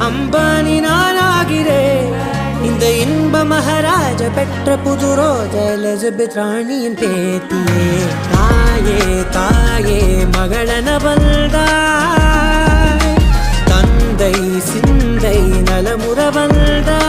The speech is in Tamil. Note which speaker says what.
Speaker 1: அம்பானி நானாகிறேன் இந்த இன்ப மகாராஜ பெற்ற புது ரோஜா எலிசபெத் ராணியின் பேத்தியே தாயே தாயே மகளன வந்தாய் தந்தை சிந்தை நலமுற வந்தாய்